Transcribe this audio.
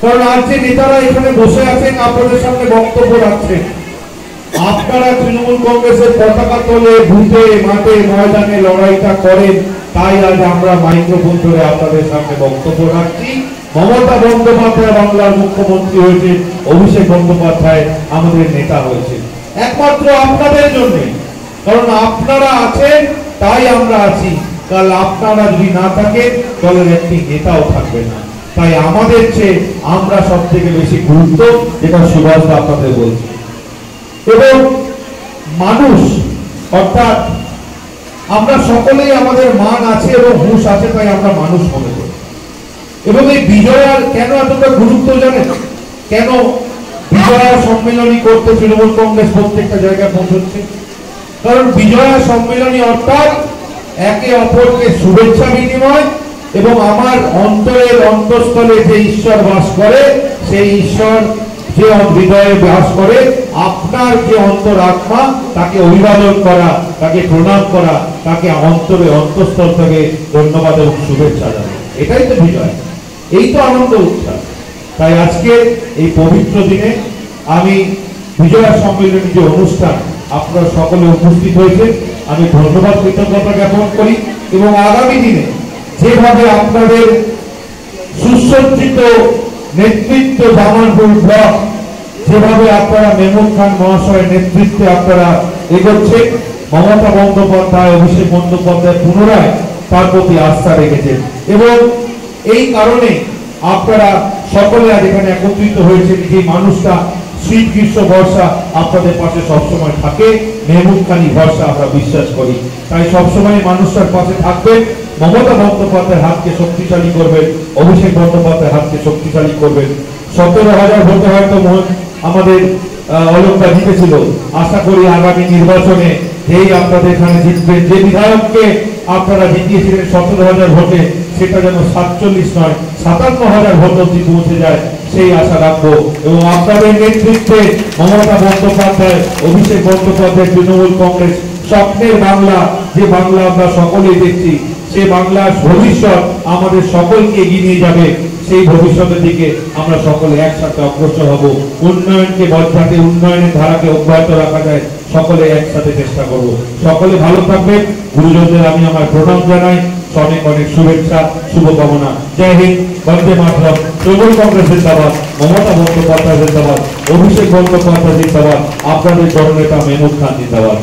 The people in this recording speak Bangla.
কারণ আজ যে নেতারা এখানে বসে আছেন আপনাদের সামনে বক্তব্য রাখছেন, আপনারা তৃণমূল কংগ্রেসের পতাকা তোলে বুথে মাঠে ময়দানে লড়াইটা করেন, তাই আজ আমরা মাইক্রোফোন ধরে আপনাদের সামনে বক্তব্য রাখছি। মমতা বন্দ্যোপাধ্যায় বাংলার মুখ্যমন্ত্রী হয়েছে, অভিষেক বন্দ্যোপাধ্যায় আমাদের নেতা হয়েছে, একমাত্র আপনাদের জন্য। কারণ আপনারা আছেন তাই আমরা আছি, কাল আপনারা যদি না থাকেন দলের একটি নেতাও থাকবে না। তাই আমাদের চেয়ে আমরা সব থেকে বেশি গুরুত্ব, যেটা সুভাষ আপনাদের বলছে। এবং মানুষ অর্থাৎ আমরা সকলেই আমাদের মান আছে এবং হুঁশ আছে, তাই আমরা মানুষ মনে করি। এবং এই বিজয়ার কেন এতটা গুরুত্ব জানেন? কেন বিজয়া সম্মেলনী করতে তৃণমূল কংগ্রেস প্রত্যেকটা জায়গায় পৌঁছচ্ছে? কারণ বিজয়া সম্মেলনী অর্থাৎ একে অপরকে শুভেচ্ছা বিনিময় এবং আমার অন্তরের অন্তঃস্থলে যে ঈশ্বর বাস করে, সেই ঈশ্বর যে হৃদয়ে বাস করে, আপনার যে অন্তর আত্মা, তাকে অভিবাদন করা, তাকে প্রণাম করা, তাকে অন্তরে অন্তঃস্থল থেকে ধন্যবাদ এবং শুভেচ্ছা জানানো, এটাই তো বিজয়, এই তো আনন্দ উৎসব। তাই আজকে এই পবিত্র দিনে আমি বিজয়া সম্মেলনী যে অনুষ্ঠান আপনারা সকলে উপস্থিত হয়েছে, আমি ধন্যবাদ কৃতজ্ঞতা জ্ঞাপন করি। এবং আগামী দিনে যেভাবে আপনাদের সুসজ্জিত নেতৃত্ব জামালপুর ব্লক, যেভাবে আপনারা মেহমুদ খান মহাশয়ের নেতৃত্বে আপনারা এগোচ্ছেন, মমতা বন্দ্যোপাধ্যায় অভিষেক বন্দ্যোপাধ্যায় পুনরায় তার প্রতি আস্থা রেখেছেন এবং এই কারণে আপনারা সকলে আজ এখানে একত্রিত হয়েছেন। যে মানুষটা শীত গ্রীষ্ম বর্ষা আপনাদের পাশে সবসময় থাকে, মেহমুদ খানি ভরসা আমরা বিশ্বাস করি। তাই সবসময় মানুষটার পাশে থাকবেন, মমতা বন্দ্যোপাধ্যায়ের হাতকে শক্তিশালী করবেন, অভিষেক বন্দ্যোপাধ্যায়ের হাতকে শক্তিশালী করবেন। 17,000 ভোটে হয়তো আমাদের অলঙ্কা জিতেছিল, আশা করি আগামী নির্বাচনে যেই আপনাদের এখানে জিতবেন, যে বিধায়ককে আপনারা জিতিয়েছিলেন 17,000 ভোটে, সেটা যেন 47 নয় 57,000 ভোট অবধি পৌঁছে যায়, সেই আশা রাখবো। এবং আপনাদের নেতৃত্বে মমতা বন্দ্যোপাধ্যায় অভিষেক বন্দ্যোপাধ্যায় তৃণমূল কংগ্রেস স্বপ্নের বাংলা, যে বাংলা আমরা সকলেই দেখছি, সে বাংলার ভবিষ্যৎ আমাদের সকলকে এগিয়ে নিয়ে যাবে। সেই ভবিষ্যতের দিকে আমরা সকলে একসাথে অগ্রসর হব। উন্নয়নকে যাতে উন্নয়নের ধারাকে অব্যাহত রাখা যায়, সকলে একসাথে চেষ্টা করব। সকলে ভালো থাকবেন। গুরুজনদের আমি আমার প্রণাম জানাই, অনেক অনেক শুভেচ্ছা, শুভকামনা। জয় হিন্দ, বন্দে মাতরম। তৃণমূল কংগ্রেস জিন্দাবাদ, মমতা বন্দ্যোপাধ্যায় জিন্দাবাদ, অভিষেক বন্দ্যোপাধ্যায় জিন্দাবাদ, আপনাদের জননেতা মেহমুদ খান জিন্দাবাদ।